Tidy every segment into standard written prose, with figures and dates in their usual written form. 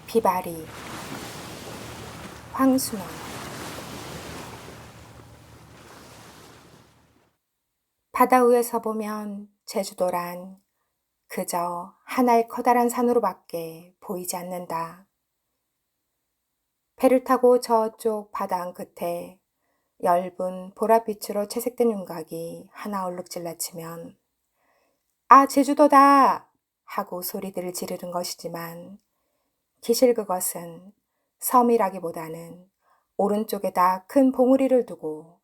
비바리, 황순원. 바다 위에서 보면 제주도란 그저 하나의 커다란 산으로밖에 보이지 않는다. 배를 타고 저쪽 바다 한 끝에 엷은 보랏빛으로 채색된 윤곽이 하나 얼룩 질라치면 아, 제주도다! 하고 소리들을 지르는 것이지만 기실 그것은 섬이라기보다는 오른쪽에다 큰 봉우리를 두고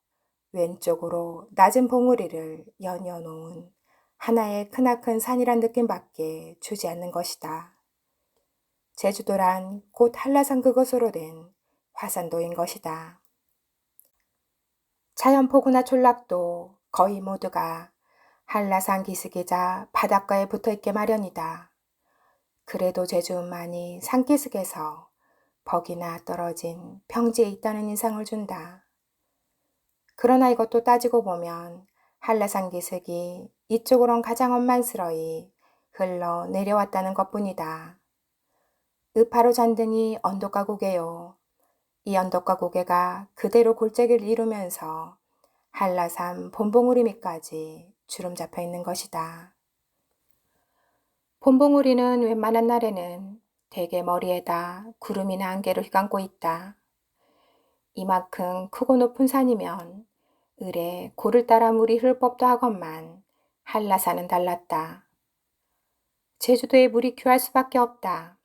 왼쪽으로 낮은 봉우리를 연이어 놓은 하나의 크나큰 산이란 느낌밖에 주지 않는 것이다. 제주도란 곧 한라산 그것으로 된 화산도인 것이다. 자연포구나 촌락도 거의 모두가 한라산 기슭이자 바닷가에 붙어있게 마련이다. 그래도 제주만이 산기슭에서 벅이나 떨어진 평지에 있다는 인상을 준다. 그러나 이것도 따지고 보면 한라산 기슭이 이쪽으론 가장 원만스러이 흘러 내려왔다는 것뿐이다. 바로 잔등이 언덕과 고개요. 이 언덕과 고개가 그대로 골짜기를 이루면서 한라산 본봉우리 밑까지 주름 잡혀 있는 것이다. 본봉우리는 웬만한 날에는 대개 머리에다 구름이나 안개를 휘감고 있다. 이만큼 크고 높은 산이면 을에 고를 따라 물이 흐를 법도 하건만 한라산은 달랐다. 제주도에 물이 귀할 수밖에 없다.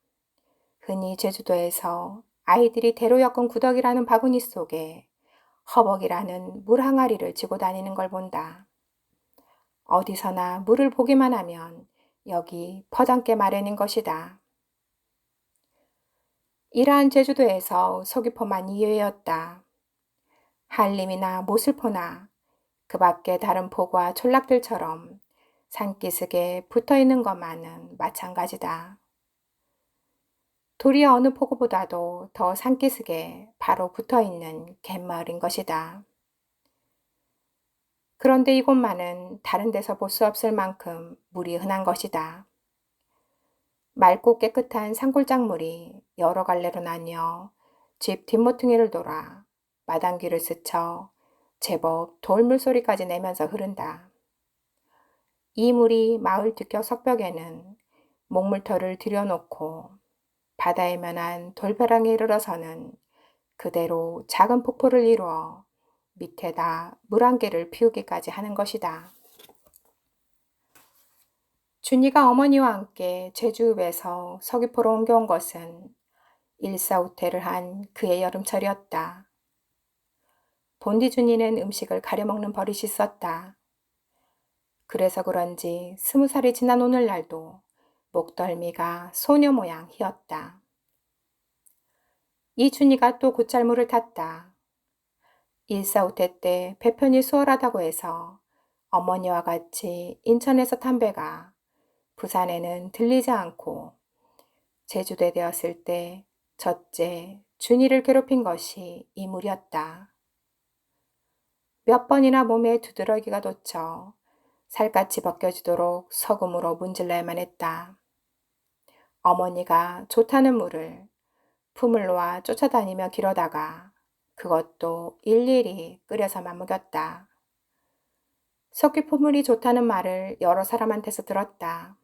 흔히 제주도에서 아이들이 대로 엮은 구덕이라는 바구니 속에 허벅이라는 물 항아리를 지고 다니는 걸 본다. 어디서나 물을 보기만 하면 여기 퍼담게 마련인 것이다. 이러한 제주도에서 서귀포만 이외였다. 한림이나 모슬포나 그 밖에 다른 포구와 촌락들처럼 산기슭에 붙어있는 것만은 마찬가지다. 도리어 어느 포구보다도 더 산기슭에 바로 붙어있는 갯마을인 것이다. 그런데 이곳만은 다른 데서 볼 수 없을 만큼 물이 흔한 것이다. 맑고 깨끗한 산골작물이 여러 갈래로 나뉘어 집 뒷모퉁이를 돌아 마당귀를 스쳐 제법 돌물 소리까지 내면서 흐른다. 이 물이 마을 뒷격 석벽에는 목물터를 들여놓고 바다에 면한 돌벼락에 이르러서는 그대로 작은 폭포를 이루어 밑에다 물 한 개를 피우기까지 하는 것이다. 준이가 어머니와 함께 제주읍에서 서귀포로 옮겨온 것은 일사후퇴를 한 그의 여름철이었다. 본디 준이는 음식을 가려먹는 버릇이 있었다. 그래서 그런지 20살이 지난 오늘날도 목덜미가 소녀 모양 희었다. 이 준이가 또 곧잘물을 탔다. 일사후퇴 때 배편이 수월하다고 해서 어머니와 같이 인천에서 탄 배가 부산에는 들리지 않고 제주도에 되었을 때 첫째 준이를 괴롭힌 것이 이 물이었다. 몇 번이나 몸에 두드러기가 돋쳐 살갗이 벗겨지도록 소금으로 문질러야만 했다. 어머니가 좋다는 물을 품을 놓아 쫓아다니며 기르다가 그것도 일일이 끓여서만 먹였다. 석귀포물이 좋다는 말을 여러 사람한테서 들었다.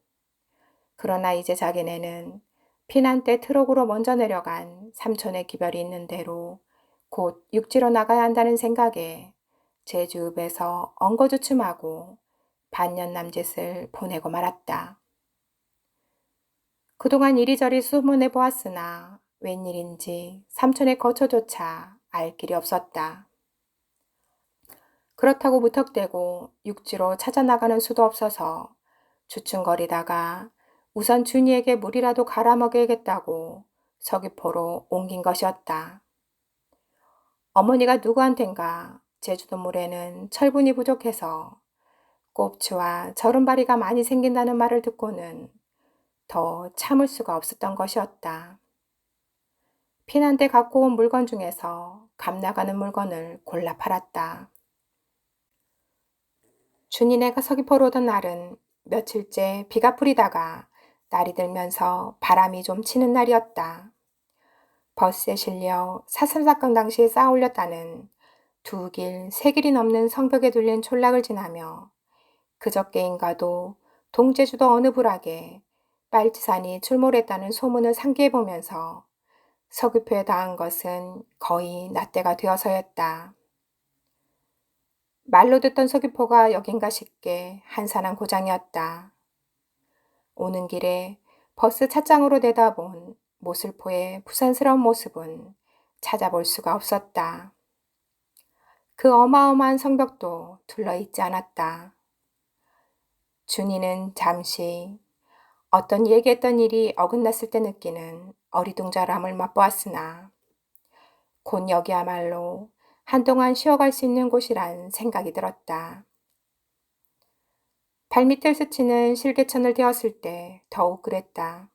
그러나 이제 자기네는 피난 때 트럭으로 먼저 내려간 삼촌의 기별이 있는 대로 곧 육지로 나가야 한다는 생각에 제주읍에서 엉거주춤하고 반년 남짓을 보내고 말았다. 그동안 이리저리 수문해 보았으나 웬일인지 삼촌의 거처조차 알 길이 없었다. 그렇다고 무턱대고 육지로 찾아나가는 수도 없어서 주춤거리다가 우선 준이에게 물이라도 갈아 먹여야겠다고 서귀포로 옮긴 것이었다. 어머니가 누구한텐가 제주도 물에는 철분이 부족해서 꼽추와 절음발이가 많이 생긴다는 말을 듣고는 더 참을 수가 없었던 것이었다. 피난 때 갖고 온 물건 중에서 값 나가는 물건을 골라 팔았다. 준이네가 서귀포로 오던 날은 며칠째 비가 뿌리다가 날이 들면서 바람이 좀 치는 날이었다. 버스에 실려 사슬사건 당시에 쌓아 올렸다는 두 길, 세 길이 넘는 성벽에 둘린 촌락을 지나며 그저께인가도 동제주도 어느 부락에 빨치산이 출몰했다는 소문을 상기해보면서 서귀포에 닿은 것은 거의 낮때가 되어서였다. 말로 듣던 서귀포가 여긴가 싶게 한산한 고장이었다. 오는 길에 버스 찻장으로 내다본 모슬포의 부산스러운 모습은 찾아볼 수가 없었다. 그 어마어마한 성벽도 둘러있지 않았다. 준이는 잠시 어떤 얘기했던 일이 어긋났을 때 느끼는 어리둥절함을 맛보았으나 곧 여기야말로 한동안 쉬어갈 수 있는 곳이란 생각이 들었다. 발밑을 스치는 실개천을 되었을 때 더욱 그랬다.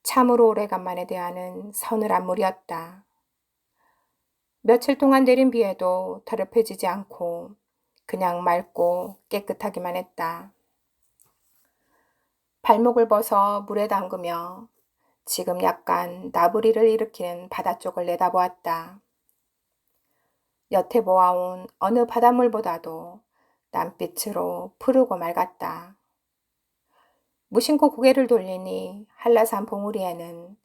참으로 오래간만에 대하는 서늘한 물이었다. 며칠 동안 내린 비에도 더럽혀지지 않고 그냥 맑고 깨끗하기만 했다. 발목을 벗어 물에 담그며 지금 약간 나부리를 일으키는 바다 쪽을 내다보았다. 여태 보아온 어느 바닷물보다도 남빛으로 푸르고 맑았다. 무심코 고개를 돌리니 한라산 봉우리에는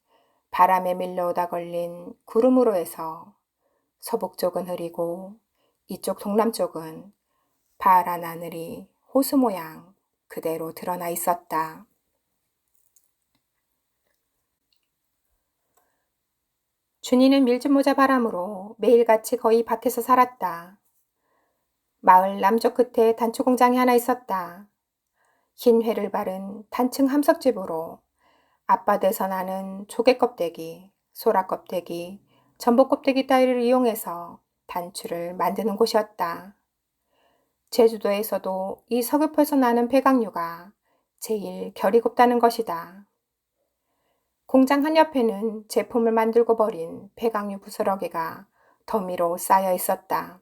바람에 밀려오다 걸린 구름으로 해서 서북 쪽은 흐리고 이쪽 동남쪽은 파란 하늘이 호수 모양 그대로 드러나 있었다. 준이는 밀짚모자 바람으로 매일같이 거의 밭에서 살았다. 마을 남쪽 끝에 단추공장이 하나 있었다. 흰 회를 바른 단층 함석집으로 앞밭에서 나는 조개 껍데기, 소라 껍데기, 전복 껍데기 따위를 이용해서 단추를 만드는 곳이었다. 제주도에서도 이 서귀포에서 나는 폐각류가 제일 결이 곱다는 것이다. 공장 한옆에는 제품을 만들고 버린 폐각류 부스러기가 더미로 쌓여 있었다.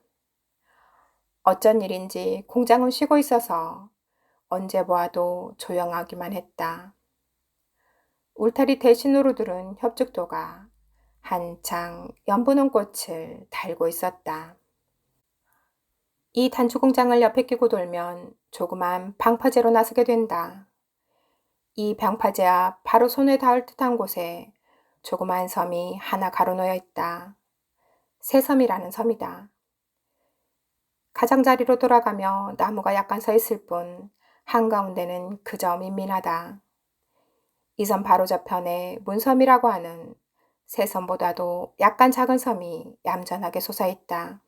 어쩐 일인지 공장은 쉬고 있어서 언제 보아도 조용하기만 했다. 울타리 대신으로 두른 협죽도가 한창 연분홍 꽃을 달고 있었다. 이 단추공장을 옆에 끼고 돌면 조그만 방파제로 나서게 된다. 이 방파제 앞 바로 손에 닿을 듯한 곳에 조그만 섬이 하나 가로놓여 있다. 새섬이라는 섬이다. 가장자리로 돌아가며 나무가 약간 서 있을 뿐 한가운데는 그저 민민하다. 이 섬 바로 저편에 문섬이라고 하는 새섬보다도 약간 작은 섬이 얌전하게 솟아있다.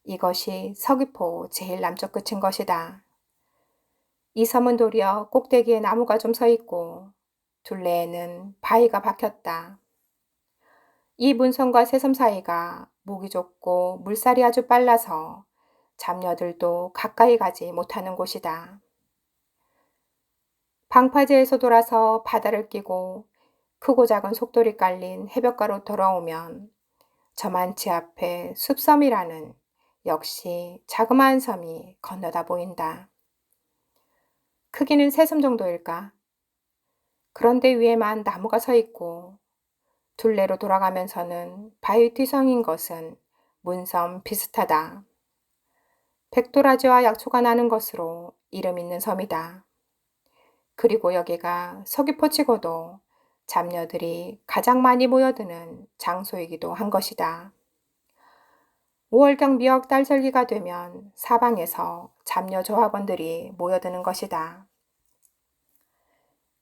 이것이 서귀포 제일 남쪽 끝인 것이다. 이 섬은 도리어 꼭대기에 나무가 좀 서 있고 둘레에는 바위가 박혔다. 이 문섬과 새섬 사이가 목이 좁고 물살이 아주 빨라서 잡녀들도 가까이 가지 못하는 곳이다. 방파제에서 돌아서 바다를 끼고 크고 작은 속돌이 깔린 해변가로 돌아오면 저만치 앞에 숲섬이라는 역시 자그마한 섬이 건너다 보인다. 크기는 새섬 정도일까? 그런데 위에만 나무가 서 있고 둘레로 돌아가면서는 바위 뒤성인 것은 문섬 비슷하다. 백도라지와 약초가 나는 것으로 이름 있는 섬이다. 그리고 여기가 서귀포치고도 잡녀들이 가장 많이 모여드는 장소이기도 한 것이다. 5월경 미역 딸절기가 되면 사방에서 잡녀 조합원들이 모여드는 것이다.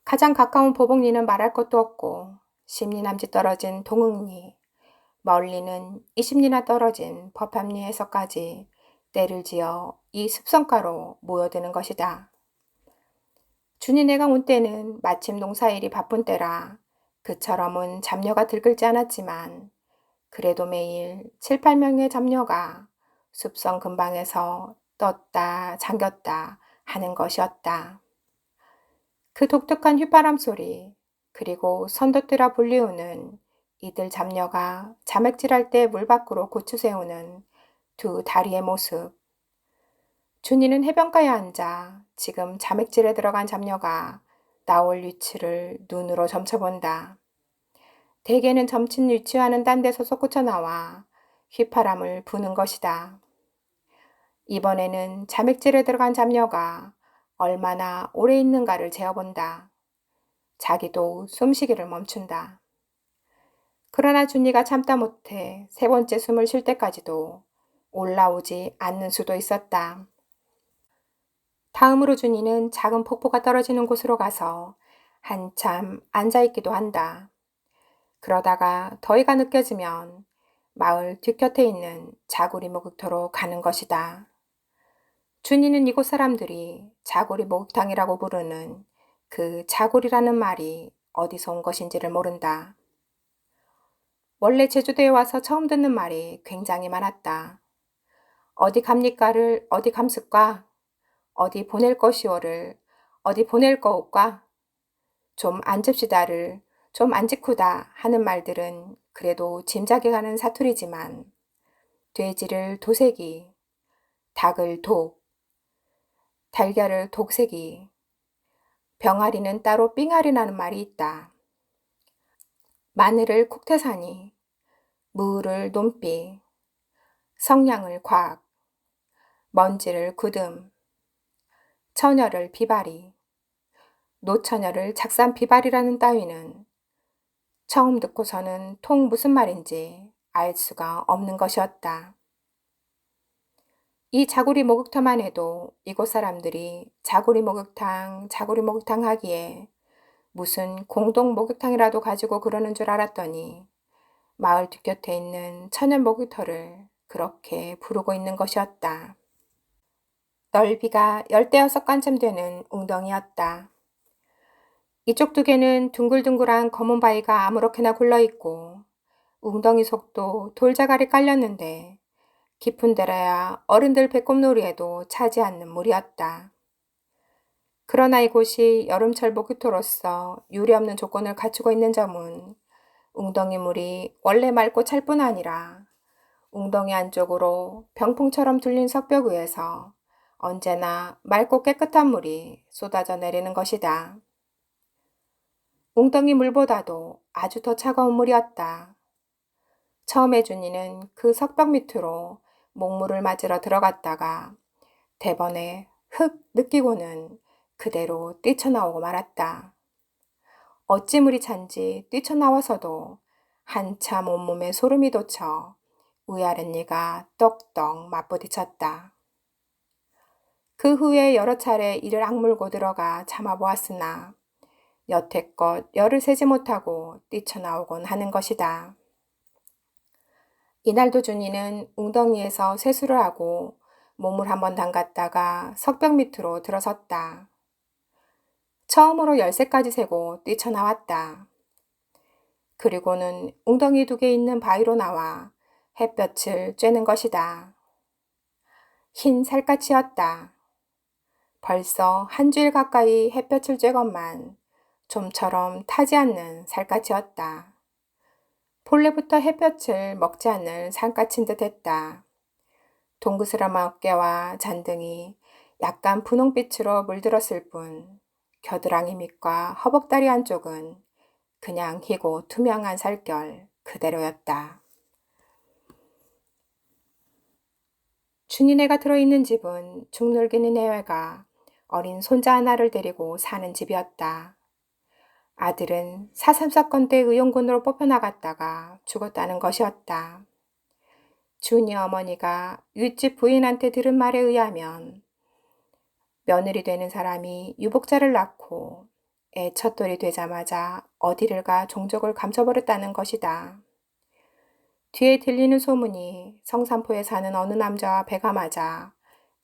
가장 가까운 보복리는 말할 것도 없고 10리 남짓 떨어진 동흥리, 멀리는 20리나 떨어진 법합리에서까지 때를 지어 이 숲성가로 모여드는 것이다. 준이네가 온 때는 마침 농사일이 바쁜 때라 그처럼은 잡녀가 들끓지 않았지만 그래도 매일 7, 8명의 잡녀가 숲성 근방에서 떴다 잠겼다 하는 것이었다. 그 독특한 휘바람 소리 그리고 선도뜨라 불리우는 이들 잡녀가 자맥질할 때 물 밖으로 고추 세우는 두 다리의 모습. 준이는 해변가에 앉아 지금 자맥질에 들어간 잡녀가 나올 위치를 눈으로 점쳐본다. 대개는 점친 위치와는 딴 데서 솟구쳐 나와 휘파람을 부는 것이다. 이번에는 자맥질에 들어간 잡녀가 얼마나 오래 있는가를 재어본다. 자기도 숨쉬기를 멈춘다. 그러나 준이가 참다 못해 세 번째 숨을 쉴 때까지도 올라오지 않는 수도 있었다. 다음으로 준이는 작은 폭포가 떨어지는 곳으로 가서 한참 앉아있기도 한다. 그러다가 더위가 느껴지면 마을 뒷곁에 있는 자구리 목욕터로 가는 것이다. 준이는 이곳 사람들이 자구리 목욕탕이라고 부르는 그 자구리라는 말이 어디서 온 것인지를 모른다. 원래 제주도에 와서 처음 듣는 말이 굉장히 많았다. 어디 갑니까를 어디 감습까? 어디 보낼 것이오를 어디 보낼 거옵까? 좀 앉읍시다를 좀 앉으쿠다 하는 말들은 그래도 짐작이 가는 사투리지만 돼지를 도색이, 닭을 독, 달걀을 독색이, 병아리는 따로 삥아리라는 말이 있다. 마늘을 콕태사니, 무를 논비, 성냥을 곽, 먼지를 구듬, 처녀를 비바리, 노처녀를 작산 비바리라는 따위는 처음 듣고서는 통 무슨 말인지 알 수가 없는 것이었다. 이 자구리 목욕탕만 해도 이곳 사람들이 자구리 목욕탕 하기에 무슨 공동 목욕탕이라도 가지고 그러는 줄 알았더니 마을 뒷곁에 있는 천연 목욕터를 그렇게 부르고 있는 것이었다. 넓이가 16관쯤 되는 웅덩이였다. 이쪽 두 개는 둥글둥글한 검은 바위가 아무렇게나 굴러있고 웅덩이 속도 돌자갈이 깔렸는데 깊은 데라야 어른들 배꼽놀이에도 차지 않는 물이었다. 그러나 이곳이 여름철 목욕터로서 유례없는 조건을 갖추고 있는 점은 웅덩이 물이 원래 맑고 찰 뿐 아니라 웅덩이 안쪽으로 병풍처럼 뚫린 석벽 위에서 언제나 맑고 깨끗한 물이 쏟아져 내리는 것이다. 웅덩이 물보다도 아주 더 차가운 물이었다. 처음에 준이는 그 석벽 밑으로 목물을 맞으러 들어갔다가 대번에 흙 느끼고는 그대로 뛰쳐나오고 말았다. 어찌 물이 찬지 뛰쳐나와서도 한참 온몸에 소름이 돋쳐 위아랫니가 떡떡 맞부딪혔다. 그 후에 여러 차례 이를 악물고 들어가 참아보았으나 여태껏 열을 세지 못하고 뛰쳐나오곤 하는 것이다. 이날도 준이는 웅덩이에서 세수를 하고 몸을 한번 담갔다가 석벽 밑으로 들어섰다. 처음으로 10세까지 세고 뛰쳐나왔다. 그리고는 웅덩이 두 개 있는 바위로 나와 햇볕을 쬐는 것이다. 흰 살갗이었다. 벌써 한 주일 가까이 햇볕을 쬐건만 좀처럼 타지 않는 살갗이었다. 본래부터 햇볕을 먹지 않는 살갗인 듯 했다. 동그스름한 어깨와 잔등이 약간 분홍빛으로 물들었을 뿐 겨드랑이 밑과 허벅다리 안쪽은 그냥 희고 투명한 살결 그대로였다. 준이네가 들어있는 집은 중늙은이 내외가 어린 손자 하나를 데리고 사는 집이었다. 아들은 4.3 사건 때 의용군으로 뽑혀나갔다가 죽었다는 것이었다. 준이 어머니가 윗집 부인한테 들은 말에 의하면 며느리 되는 사람이 유복자를 낳고 애 첫돌이 되자마자 어디를 가 종족을 감춰버렸다는 것이다. 뒤에 들리는 소문이 성산포에 사는 어느 남자와 배가 맞아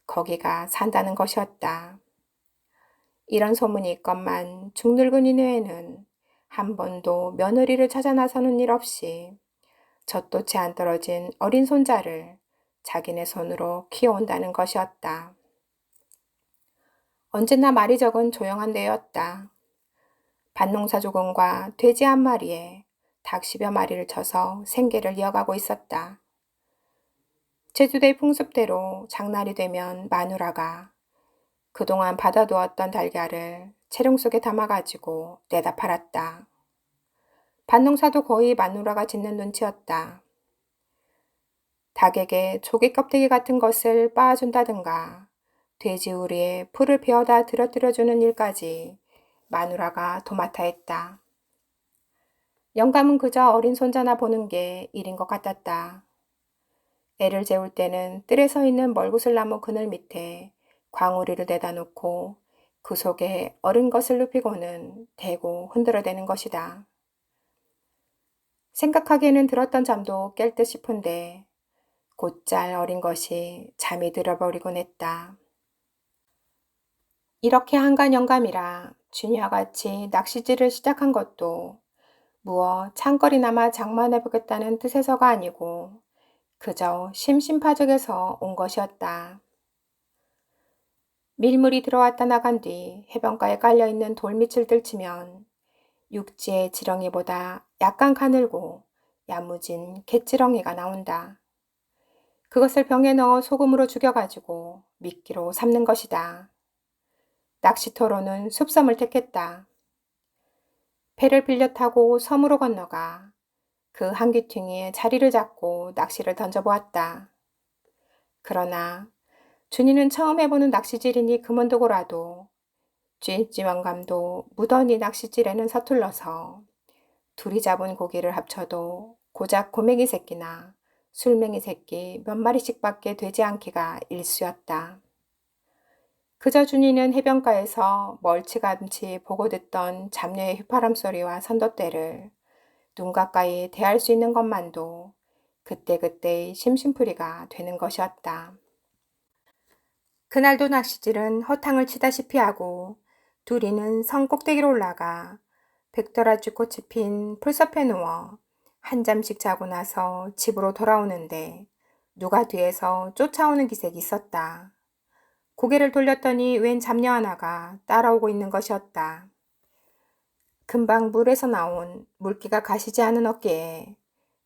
거기가 산다는 것이었다. 이런 소문이 있건만 중늙은이 뇌에는 한 번도 며느리를 찾아 나서는 일 없이 젖도 채 안 떨어진 어린 손자를 자기네 손으로 키워온다는 것이었다. 언제나 말이 적은 조용한 데였다. 밭농사 조금과 돼지 한 마리에 닭 10여 마리를 쳐서 생계를 이어가고 있었다. 제주도의 풍습대로 장날이 되면 마누라가 그동안 받아두었던 달걀을 채룡 속에 담아가지고 내다 팔았다. 밭농사도 거의 마누라가 짓는 눈치였다. 닭에게 조개 껍데기 같은 것을 빻아준다든가 돼지 우리에 풀을 베어다 들여뜨려주는 일까지 마누라가 도맡아 했다. 영감은 그저 어린 손자나 보는 게 일인 것 같았다. 애를 재울 때는 뜰에 서 있는 멀구슬나무 그늘 밑에 광우리를 내다 놓고 그 속에 어린 것을 눕히고는 대고 흔들어대는 것이다. 생각하기에는 들었던 잠도 깰 듯 싶은데 곧잘 어린 것이 잠이 들어버리곤 했다. 이렇게 한간 영감이라 준이와 같이 낚시질을 시작한 것도 무어 창거리나마 장만해보겠다는 뜻에서가 아니고 그저 심심파적에서 온 것이었다. 밀물이 들어왔다 나간 뒤 해변가에 깔려있는 돌밑을 들치면 육지의 지렁이보다 약간 가늘고 야무진 갯지렁이가 나온다. 그것을 병에 넣어 소금으로 죽여가지고 미끼로 삶는 것이다. 낚시터로는 숲섬을 택했다. 배를 빌려 타고 섬으로 건너가 그 한귀퉁이에 자리를 잡고 낚시를 던져보았다. 그러나 준이는 처음 해보는 낚시질이니 그만두고라도 쥐지원감도 무던히 낚시질에는 서툴러서 둘이 잡은 고기를 합쳐도 고작 고맹이 새끼나 술맹이 새끼 몇 마리씩밖에 되지 않기가 일쑤였다. 그저 준이는 해변가에서 멀찌감치 보고 듣던 잡녀의 휘파람 소리와 선도대를 눈 가까이 대할 수 있는 것만도 그때그때의 심심풀이가 되는 것이었다. 그날도 낚시질은 허탕을 치다시피 하고 둘이는 성 꼭대기로 올라가 백도라지 꽃이 핀 풀숲에 누워 한 잠씩 자고 나서 집으로 돌아오는데 누가 뒤에서 쫓아오는 기색이 있었다. 고개를 돌렸더니 웬 잡녀 하나가 따라오고 있는 것이었다. 금방 물에서 나온 물기가 가시지 않은 어깨에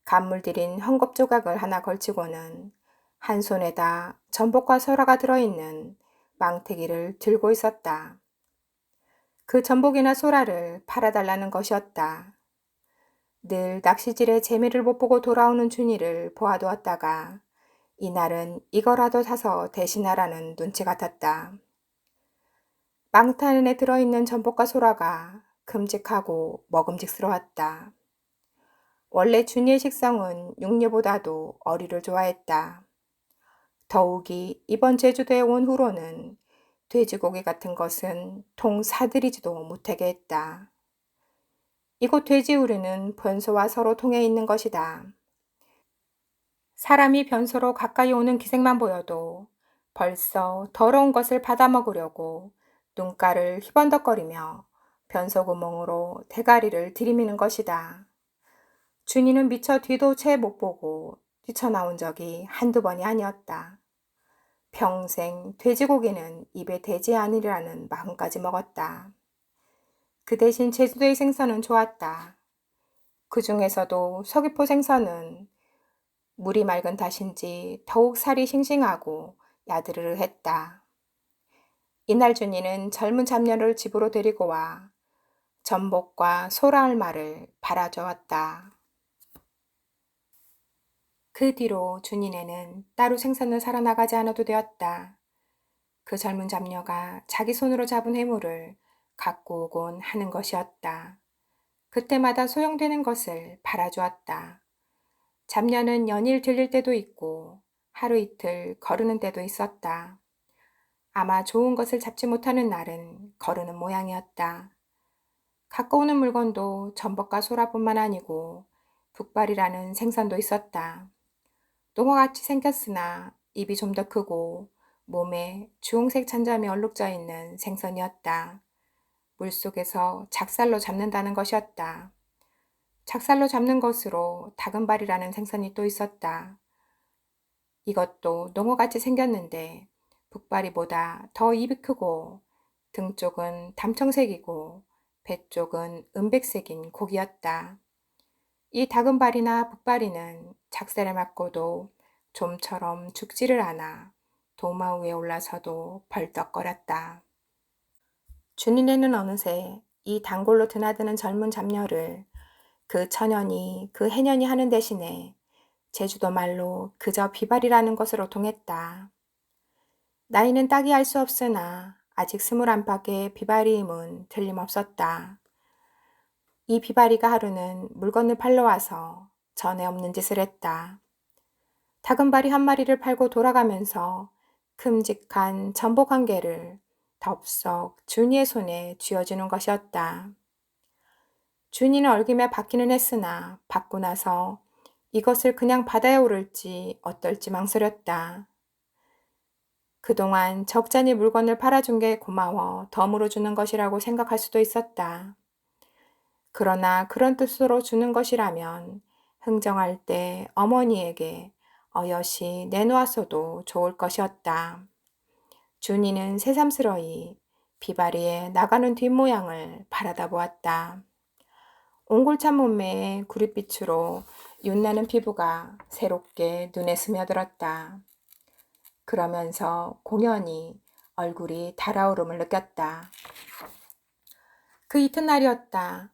간물 들인 헝겊 조각을 하나 걸치고는 한 손에다 전복과 소라가 들어있는 망태기를 들고 있었다. 그 전복이나 소라를 팔아달라는 것이었다. 늘 낚시질에 재미를 못 보고 돌아오는 준이를 보아두었다가 이날은 이거라도 사서 대신하라는 눈치 같았다. 망태 안에 들어있는 전복과 소라가 큼직하고 먹음직스러웠다. 원래 준이의 식성은 육류보다도 어리를 좋아했다. 더욱이 이번 제주도에 온 후로는 돼지고기 같은 것은 통 사들이지도 못하게 했다. 이곳 돼지우리는 변소와 서로 통해 있는 것이다. 사람이 변소로 가까이 오는 기색만 보여도 벌써 더러운 것을 받아먹으려고 눈가를 휘번덕거리며 변소 구멍으로 대가리를 들이미는 것이다. 준이는 미처 뒤도 채 못 보고 뛰쳐나온 적이 한두 번이 아니었다. 평생 돼지고기는 입에 대지 않으리라는 마음까지 먹었다. 그 대신 제주도의 생선은 좋았다. 그 중에서도 서귀포 생선은 물이 맑은 탓인지 더욱 살이 싱싱하고 야드르르했다. 이날 준이는 젊은 잡녀를 집으로 데리고 와 전복과 소라알마를 팔아주었다. 그 뒤로 준이네는 따로 생선을 사러 나가지 않아도 되었다. 그 젊은 잡녀가 자기 손으로 잡은 해물을 갖고 오곤 하는 것이었다. 그때마다 소용되는 것을 팔아주었다. 잡녀는 연일 들릴 때도 있고 하루 이틀 거르는 때도 있었다. 아마 좋은 것을 잡지 못하는 날은 거르는 모양이었다. 갖고 오는 물건도 전복과 소라뿐만 아니고 북발이라는 생선도 있었다. 농어같이 생겼으나 입이 좀 더 크고 몸에 주홍색 잔점이 얼룩져 있는 생선이었다. 물속에서 작살로 잡는다는 것이었다. 작살로 잡는 것으로 다금발이라는 생선이 또 있었다. 이것도 농어같이 생겼는데 북발이보다 더 입이 크고 등 쪽은 담청색이고 배 쪽은 은백색인 고기였다. 이 다금발이나 북발이는 작살에 맞고도 좀처럼 죽지를 않아 도마 위에 올라서도 벌떡거렸다. 준이네는 어느새 이 단골로 드나드는 젊은 잡녀를 그 천연이 그 해년이 하는 대신에 제주도 말로 그저 비발이라는 것으로 통했다. 나이는 딱히 알 수 없으나 아직 21밖의 비바리임은 틀림없었다. 이 비바리가 하루는 물건을 팔러 와서 전에 없는 짓을 했다. 다금바리 한 마리를 팔고 돌아가면서 큼직한 전복 한 개를 덥석 준이의 손에 쥐어주는 것이었다. 준이는 얼김에 받기는 했으나 받고 나서 이것을 그냥 받아야 오를지 어떨지 망설였다. 그동안 적잖이 물건을 팔아준 게 고마워 덤으로 주는 것이라고 생각할 수도 있었다. 그러나 그런 뜻으로 주는 것이라면 흥정할 때 어머니에게 어여시 내놓았어도 좋을 것이었다. 준이는 새삼스러이 비바리의 나가는 뒷모양을 바라다 보았다. 옹골찬 몸매에 구릿빛으로 윤나는 피부가 새롭게 눈에 스며들었다. 그러면서 공연히 얼굴이 달아오름을 느꼈다. 그 이튿날이었다.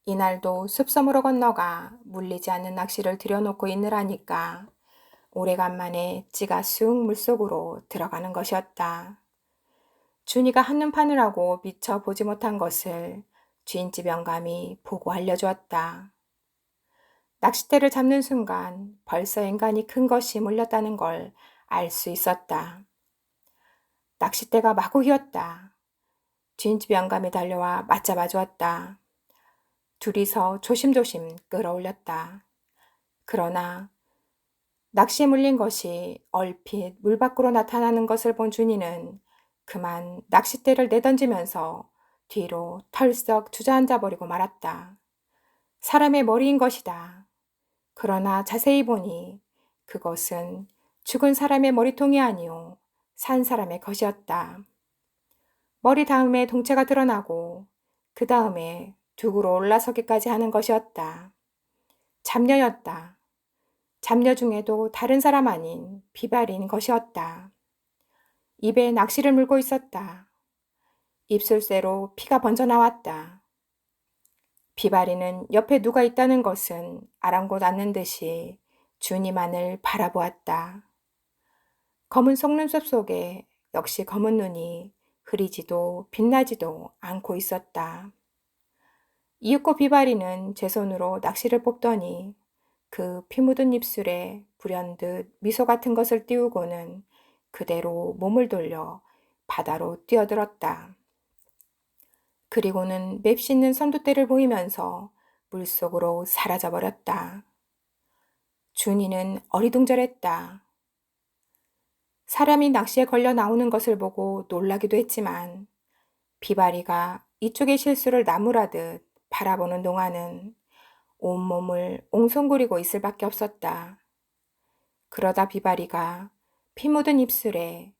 이날도 숲섬으로 건너가 물리지 않는 낚시를 들여놓고 있느라니까 오래간만에 찌가 쑥 물속으로 들어가는 것이었다. 준이가 한눈판을 하고 미처 보지 못한 것을 주인집 영감이 보고 알려주었다. 낚싯대를 잡는 순간 벌써 인간이 큰 것이 몰렸다는 걸 알 수 있었다. 낚싯대가 마구 휘었다. 주인집 영감이 달려와 맞잡아 주었다. 둘이서 조심조심 끌어올렸다. 그러나 낚시에 물린 것이 얼핏 물 밖으로 나타나는 것을 본 준이는 그만 낚싯대를 내던지면서 뒤로 털썩 주저앉아 버리고 말았다. 사람의 머리인 것이다. 그러나 자세히 보니 그것은 죽은 사람의 머리통이 아니오 산 사람의 것이었다. 머리 다음에 동체가 드러나고 그 다음에 둑으로 올라서기까지 하는 것이었다. 잡녀였다. 잡녀 중에도 다른 사람 아닌 비발인 것이었다. 입에 낚시를 물고 있었다. 입술새로 피가 번져 나왔다. 비바리는 옆에 누가 있다는 것은 아랑곳 않는 듯이 준이만을 바라보았다. 검은 속눈썹 속에 역시 검은 눈이 흐리지도 빛나지도 않고 있었다. 이윽고 비바리는 제 손으로 낚시를 뽑더니 그 피 묻은 입술에 불현듯 미소 같은 것을 띄우고는 그대로 몸을 돌려 바다로 뛰어들었다. 그리고는 맵씻는 선두대를 보이면서 물속으로 사라져버렸다. 준이는 어리둥절했다. 사람이 낚시에 걸려 나오는 것을 보고 놀라기도 했지만 비바리가 이쪽의 실수를 나무라듯 바라보는 동안은 온몸을 옹송거리고 있을 밖에 없었다. 그러다 비바리가 피 묻은 입술에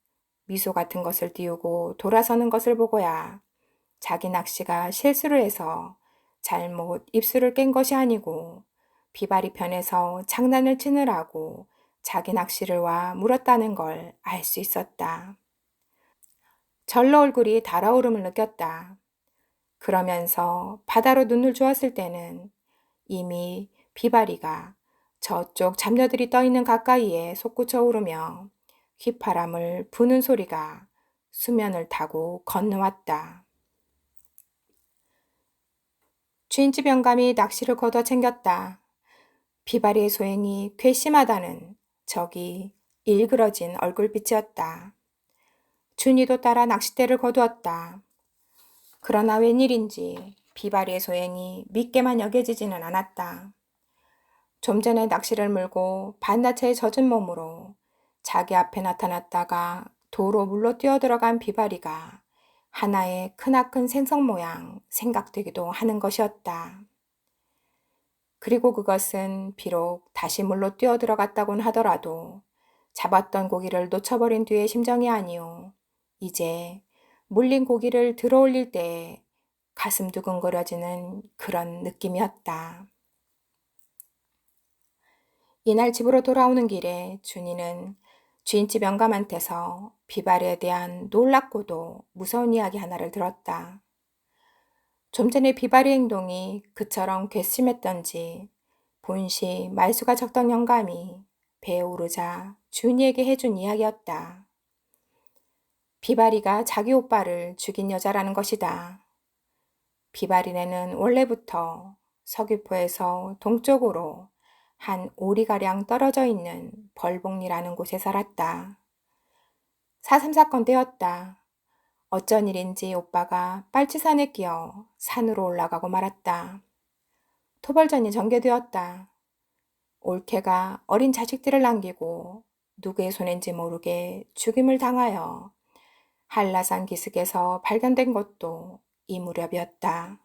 미소 같은 것을 띄우고 돌아서는 것을 보고야 자기 낚시가 실수를 해서 잘못 입술을 깬 것이 아니고 비바리 편에서 장난을 치느라고 자기 낚시를 와 물었다는 걸 알 수 있었다. 절로 얼굴이 달아오름을 느꼈다. 그러면서 바다로 눈을 주었을 때는 이미 비바리가 저쪽 잡녀들이 떠있는 가까이에 솟구쳐 오르며 휘파람을 부는 소리가 수면을 타고 건너왔다. 주인집 영감이 낚시를 거둬 챙겼다. 비바리의 소행이 괘씸하다는 적이 일그러진 얼굴빛이었다. 준이도 따라 낚싯대를 거두었다. 그러나 웬일인지 비바리의 소행이 믿게만 여겨지지는 않았다. 좀 전에 낚시를 물고 반나체에 젖은 몸으로 자기 앞에 나타났다가 도로 물로 뛰어들어간 비바리가 하나의 크나큰 생선 모양 생각되기도 하는 것이었다. 그리고 그것은 비록 다시 물로 뛰어들어갔다곤 하더라도 잡았던 고기를 놓쳐버린 뒤의 심정이 아니오. 이제 물린 고기를 들어올릴 때에 가슴 두근거려지는 그런 느낌이었다. 이날 집으로 돌아오는 길에 준이는 주인집 영감한테서 비바리에 대한 놀랍고도 무서운 이야기 하나를 들었다. 좀 전에 비바리 행동이 그처럼 괘씸했던지 본시 말수가 적던 영감이 배에 오르자 준이에게 해준 이야기였다. 비바리가 자기 오빠를 죽인 여자라는 것이다. 비바리네는 원래부터 서귀포에서 동쪽으로 한 오리가량 떨어져 있는 벌봉리라는 곳에 살았다. 4.3 사건 때였다. 어쩐 일인지 오빠가 빨치산에 끼어 산으로 올라가고 말았다. 토벌전이 전개되었다. 올케가 어린 자식들을 남기고 누구의 손인지 모르게 죽임을 당하여 한라산 기슭에서 발견된 것도 이 무렵이었다.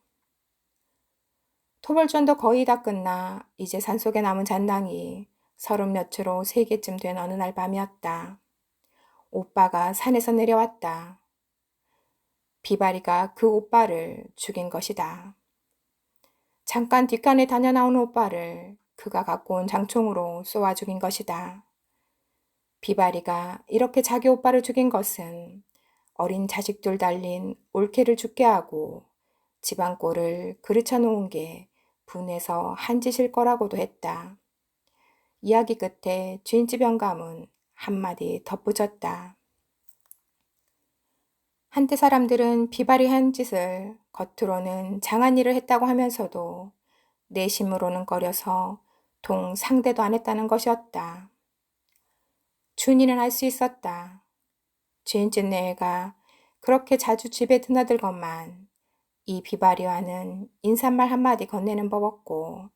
토벌전도 거의 다 끝나 이제 산속에 남은 잔당이 30몇초로 3개쯤 된 어느 날 밤이었다. 오빠가 산에서 내려왔다. 비바리가 그 오빠를 죽인 것이다. 잠깐 뒷간에 다녀 나온 오빠를 그가 갖고 온 장총으로 쏘아 죽인 것이다. 비바리가 이렇게 자기 오빠를 죽인 것은 어린 자식들 달린 올케를 죽게 하고 집안 꼴을 그르쳐 놓은 게 분해서 한 짓일 거라고도 했다. 이야기 끝에 주인집 영감은 한마디 덧붙였다. 한때 사람들은 비바리 한 짓을 겉으로는 장한 일을 했다고 하면서도 내심으로는 꺼려서 동 상대도 안 했다는 것이었다. 준이는 알 수 있었다. 주인집 내외가 그렇게 자주 집에 드나들 것만 이 비바리와는 인사말 한마디 건네는 법 없고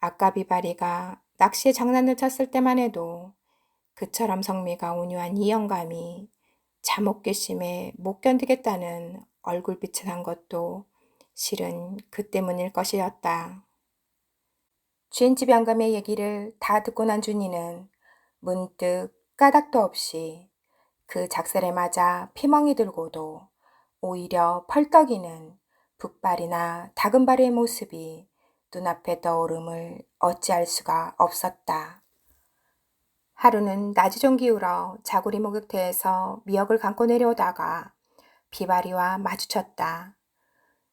아까 비바리가 낚시에 장난을 쳤을 때만 해도 그처럼 성미가 온유한 이 영감이 잠옷 괘씸에 못 견디겠다는 얼굴빛을 한 것도 실은 그 때문일 것이었다. 주인집 영감의 얘기를 다 듣고 난 준이는 문득 까닭도 없이 그 작살에 맞아 피멍이 들고도 오히려 펄떡이는 북발이나 다금발의 모습이 눈앞에 떠오름을 어찌할 수가 없었다. 하루는 낮이 좀 기울어 자구리 목욕터에서 미역을 감고 내려오다가 비바리와 마주쳤다.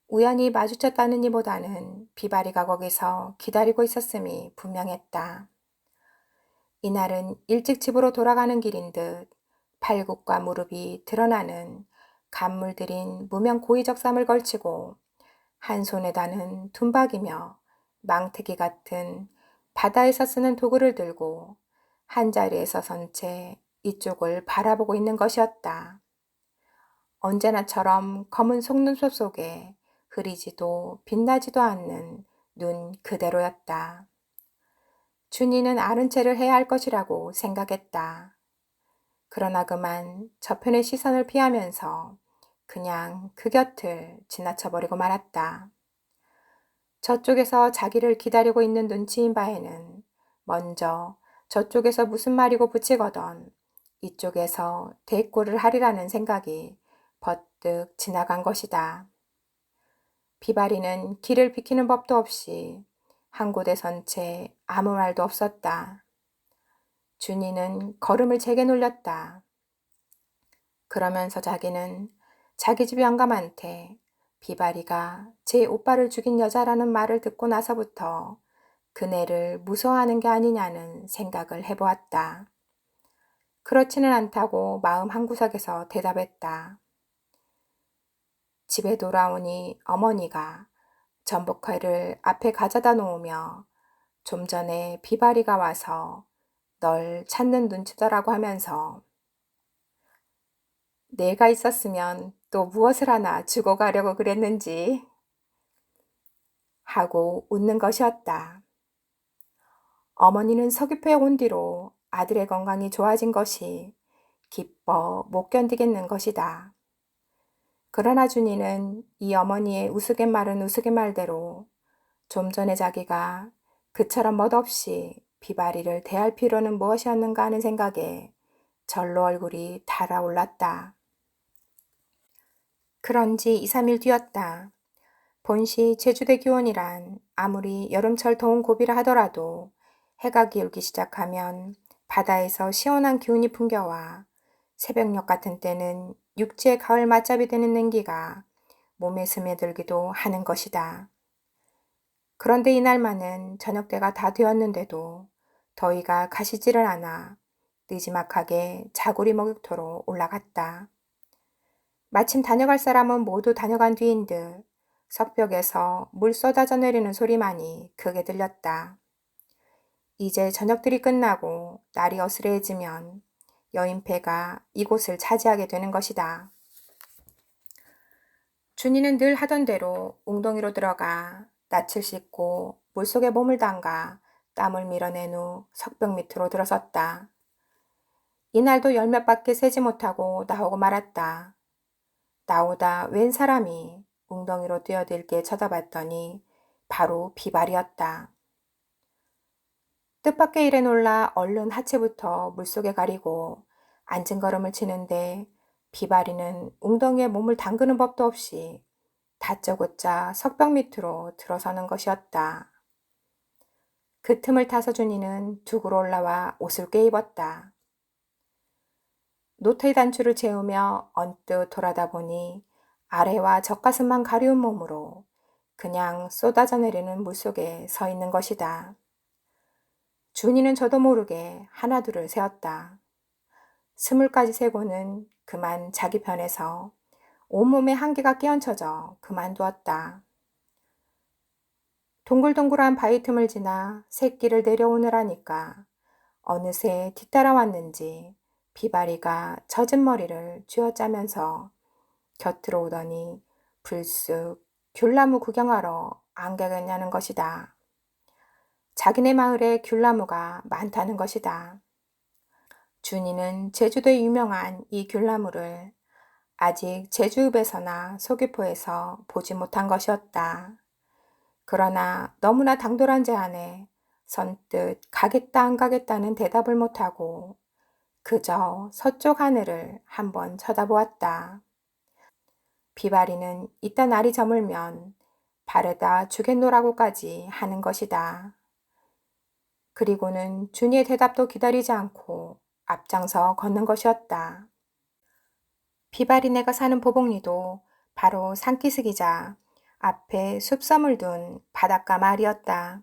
우연히 마주쳤다는 이보다는 비바리가 거기서 기다리고 있었음이 분명했다. 이날은 일찍 집으로 돌아가는 길인 듯 팔굽과 무릎이 드러나는 간물 들인 무명 고의적 쌈을 걸치고 한 손에다는 둔박이며 망태기 같은 바다에서 쓰는 도구를 들고 한 자리에서 선 채 이쪽을 바라보고 있는 것이었다. 언제나처럼 검은 속눈썹 속에 흐리지도 빛나지도 않는 눈 그대로였다. 준이는 아는 체를 해야 할 것이라고 생각했다. 그러나 그만 저편의 시선을 피하면서 그냥 그 곁을 지나쳐버리고 말았다. 저쪽에서 자기를 기다리고 있는 눈치인 바에는 먼저 저쪽에서 무슨 말이고 붙이거든 이쪽에서 대꾸를 하리라는 생각이 버뜩 지나간 것이다. 비바리는 길을 비키는 법도 없이 한 곳에 선 채 아무 말도 없었다. 준이는 걸음을 제게 놀렸다. 그러면서 자기는 자기 집 영감한테 비바리가 제 오빠를 죽인 여자라는 말을 듣고 나서부터 그네를 무서워하는 게 아니냐는 생각을 해보았다. 그렇지는 않다고 마음 한구석에서 대답했다. 집에 돌아오니 어머니가 전복회를 앞에 가져다 놓으며 좀 전에 비바리가 와서 널 찾는 눈치더라고 하면서 내가 있었으면 또 무엇을 하나 주고 가려고 그랬는지 하고 웃는 것이었다. 어머니는 서귀포에 온 뒤로 아들의 건강이 좋아진 것이 기뻐 못 견디겠는 것이다. 그러나 준이는 이 어머니의 우스갯말은 우스갯말대로 좀 전에 자기가 그처럼 멋없이 비바리를 대할 필요는 무엇이었는가 하는 생각에 절로 얼굴이 달아올랐다. 그런지 2, 3일 뒤였다. 본시 제주대 기온이란 아무리 여름철 더운 고비라 하더라도 해가 기울기 시작하면 바다에서 시원한 기운이 풍겨와 새벽녘 같은 때는 육지의 가을 맞잡이 되는 냉기가 몸에 스며들기도 하는 것이다. 그런데 이날만은 저녁때가 다 되었는데도 더위가 가시지를 않아 느지막하게 자구리 목욕터로 올라갔다. 마침 다녀갈 사람은 모두 다녀간 뒤인 듯 석벽에서 물 쏟아져 내리는 소리만이 크게 들렸다. 이제 저녁들이 끝나고 날이 어스레해지면 여인패가 이곳을 차지하게 되는 것이다. 준이는 늘 하던 대로 웅덩이로 들어가 낯을 씻고 물속에 몸을 담가 땀을 밀어낸 후 석벽 밑으로 들어섰다. 이날도 열몇 바퀴 세지 못하고 나오고 말았다. 나오다 웬 사람이 웅덩이로 뛰어들게 쳐다봤더니 바로 비발이었다. 뜻밖의 일에 놀라 얼른 하체부터 물속에 가리고 앉은 걸음을 치는데 비바리는 웅덩이에 몸을 담그는 법도 없이 다짜고짜 석벽 밑으로 들어서는 것이었다. 그 틈을 타서 준이는 둑으로 올라와 옷을 꿰입었다. 노트의 단추를 채우며 언뜻 돌아다 보니 아래와 젖가슴만 가려운 몸으로 그냥 쏟아져 내리는 물속에 서 있는 것이다. 준이는 저도 모르게 하나둘을 세었다. 20까지 세고는 그만 자기 편에서 온몸에 한기가 끼얹혀져 그만두었다. 동글동글한 바위 틈을 지나 새끼를 내려오느라니까 어느새 뒤따라왔는지 비바리가 젖은 머리를 쥐어짜면서 곁으로 오더니 불쑥 귤나무 구경하러 안 가겠냐는 것이다. 자기네 마을에 귤나무가 많다는 것이다. 준이는 제주도에 유명한 이 귤나무를 아직 제주읍에서나 서귀포에서 보지 못한 것이었다. 그러나 너무나 당돌한 제안에 선뜻 가겠다 안 가겠다는 대답을 못하고 그저 서쪽 하늘을 한번 쳐다보았다. 비바리는 이따 날이 저물면 바래다 주겠노라고까지 하는 것이다. 그리고는 준이의 대답도 기다리지 않고 앞장서 걷는 것이었다. 비바리네가 사는 보복리도 바로 산기슭이자 앞에 숲섬을 둔 바닷가 마을이었다.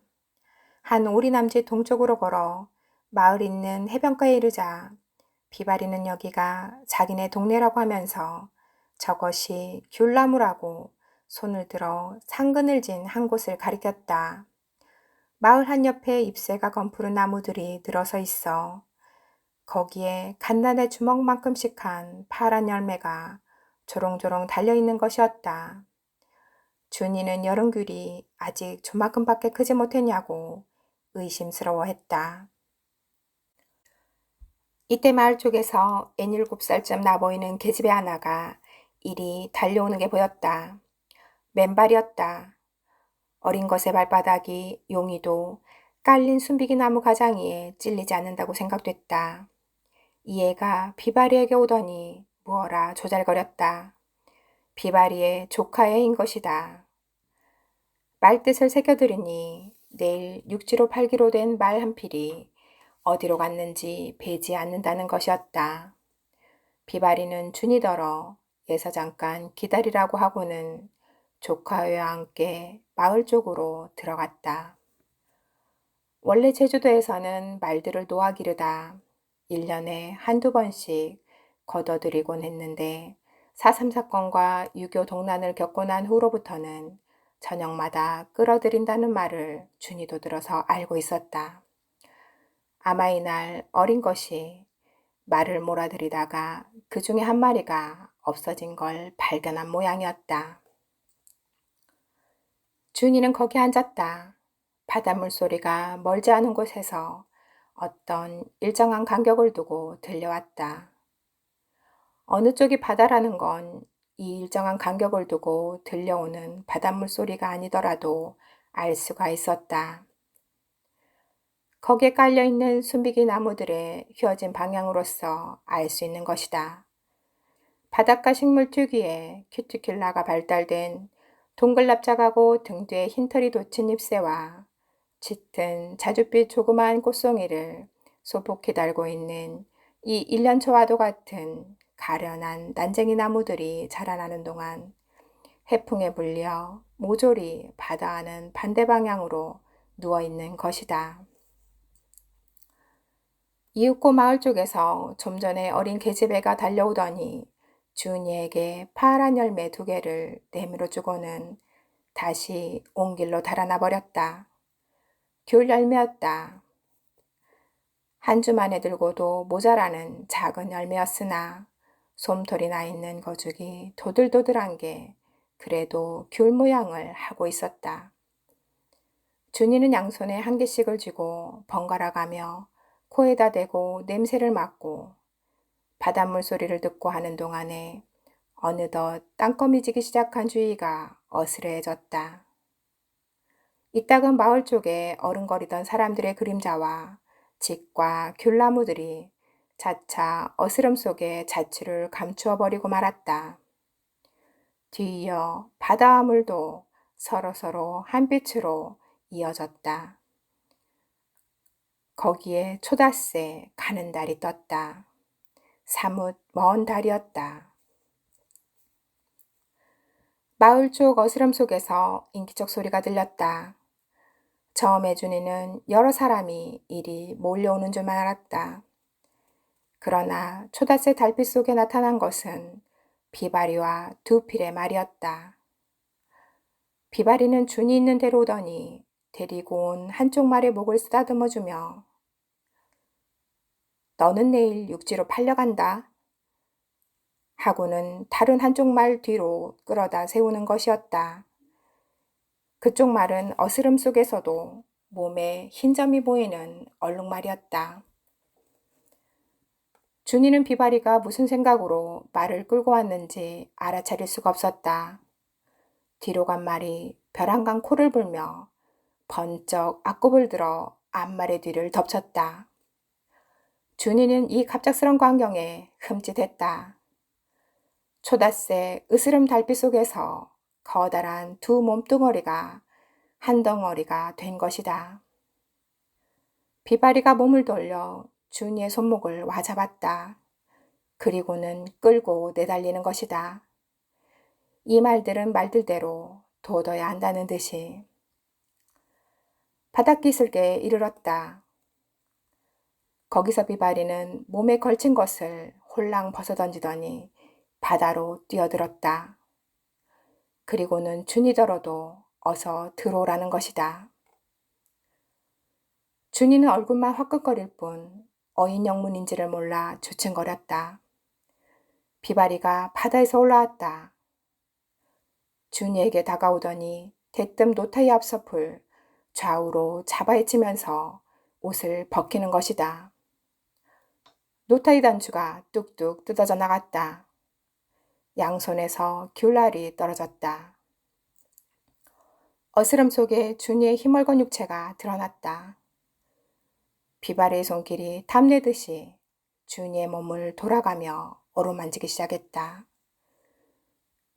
한 오리남짓 동쪽으로 걸어 마을 있는 해변가에 이르자 비바리는 여기가 자기네 동네라고 하면서 저것이 귤나무라고 손을 들어 상그늘진 한 곳을 가리켰다. 마을 한옆에 잎새가 검푸른 나무들이 늘어서 있어 거기에 갓난의 주먹만큼씩한 파란 열매가 조롱조롱 달려있는 것이었다. 준이는 여름귤이 아직 조만큼밖에 크지 못했냐고 의심스러워했다. 이때 마을 쪽에서 67살쯤 나보이는 계집애 하나가 이리 달려오는 게 보였다. 맨발이었다. 어린 것의 발바닥이 용이도 깔린 순비기 나무 가장이에 찔리지 않는다고 생각됐다. 이 애가 비바리에게 오더니 무어라 조잘거렸다. 비바리의 조카애인 것이다. 말뜻을 새겨들으니 내일 육지로 팔기로 된 말 한 필이 어디로 갔는지 배지 않는다는 것이었다. 비바리는 준이더러 예서 잠깐 기다리라고 하고는 조카와 함께 마을 쪽으로 들어갔다. 원래 제주도에서는 말들을 놓아 기르다 1년에 한두 번씩 걷어들이곤 했는데 4.3 사건과 유교 동란을 겪고 난 후로부터는 저녁마다 끌어들인다는 말을 준이도 들어서 알고 있었다. 아마 이날 어린 것이 말을 몰아들이다가 그 중에 한 마리가 없어진 걸 발견한 모양이었다. 준이는 거기 앉았다. 바닷물 소리가 멀지 않은 곳에서 어떤 일정한 간격을 두고 들려왔다. 어느 쪽이 바다라는 건 이 일정한 간격을 두고 들려오는 바닷물 소리가 아니더라도 알 수가 있었다. 거기에 깔려있는 순비기 나무들의 휘어진 방향으로서 알 수 있는 것이다. 바닷가 식물 특유의 큐티큘라가 발달된 동글납작하고 등 뒤에 흰털이 돋친 잎새와 짙은 자줏빛 조그마한 꽃송이를 소복히 달고 있는 이 일년초와도 같은 가련한 난쟁이 나무들이 자라나는 동안 해풍에 불려 모조리 바다와는 반대 방향으로 누워있는 것이다. 이윽고 마을 쪽에서 좀 전에 어린 계집애가 달려오더니 주은이에게 파란 열매 2개를 내밀어 주고는 다시 온 길로 달아나 버렸다. 귤 열매였다. 한 주 만에 들고도 모자라는 작은 열매였으나 솜털이 나 있는 거죽이 도들도들한 게 그래도 귤 모양을 하고 있었다. 준이는 양손에 1개씩을 쥐고 번갈아 가며 코에다 대고 냄새를 맡고 바닷물 소리를 듣고 하는 동안에 어느덧 땅거미지기 시작한 주위가 어스레해졌다. 이따금 마을 쪽에 어른거리던 사람들의 그림자와 집과 귤나무들이 차차 어스름 속에 자취를 감추어 버리고 말았다. 뒤이어 바다와 물도 서로서로 한 빛으로 이어졌다. 거기에 초닷새 가는 달이 떴다. 사뭇 먼 달이었다. 마을 쪽 어스름 속에서 인기척 소리가 들렸다. 처음에 준이는 여러 사람이 이리 몰려오는 줄만 알았다. 그러나 초닷새 달빛 속에 나타난 것은 비바리와 2필의 말이었다. 비바리는 준이 있는 데로 오더니 데리고 온 한쪽 말의 목을 쓰다듬어 주며 너는 내일 육지로 팔려간다. 하고는 다른 한쪽 말 뒤로 끌어다 세우는 것이었다. 그쪽 말은 어스름 속에서도 몸에 흰 점이 보이는 얼룩말이었다. 준이는 비바리가 무슨 생각으로 말을 끌고 왔는지 알아차릴 수가 없었다. 뒤로 간 말이 벼랑간 코를 불며 번쩍 앞굽을 들어 앞말의 뒤를 덮쳤다. 준이는 이 갑작스런 광경에 흠칫했다. 초닷새 으스름 달빛 속에서 커다란 2 몸뚱어리가 한 덩어리가 된 것이다. 비바리가 몸을 돌려 준이의 손목을 와잡았다. 그리고는 끌고 내달리는 것이다. 이 말들은 말들대로 돋아야 한다는 듯이. 바닷기슭에 이르렀다. 거기서 비바리는 몸에 걸친 것을 홀랑 벗어던지더니 바다로 뛰어들었다. 그리고는 준이더러도 어서 들어오라는 것이다. 준이는 얼굴만 화끈거릴 뿐 어인 영문인지를 몰라 주춤거렸다. 비바리가 바다에서 올라왔다. 준이에게 다가오더니 대뜸 노타이 앞서풀 좌우로 잡아헤치면서 옷을 벗기는 것이다. 노타이 단추가 뚝뚝 뜯어져 나갔다. 양손에서 귤알이 떨어졌다. 어스름 속에 준이의 힘얼건 육체가 드러났다. 비바리의 손길이 탐내듯이 준이의 몸을 돌아가며 어루만지기 시작했다.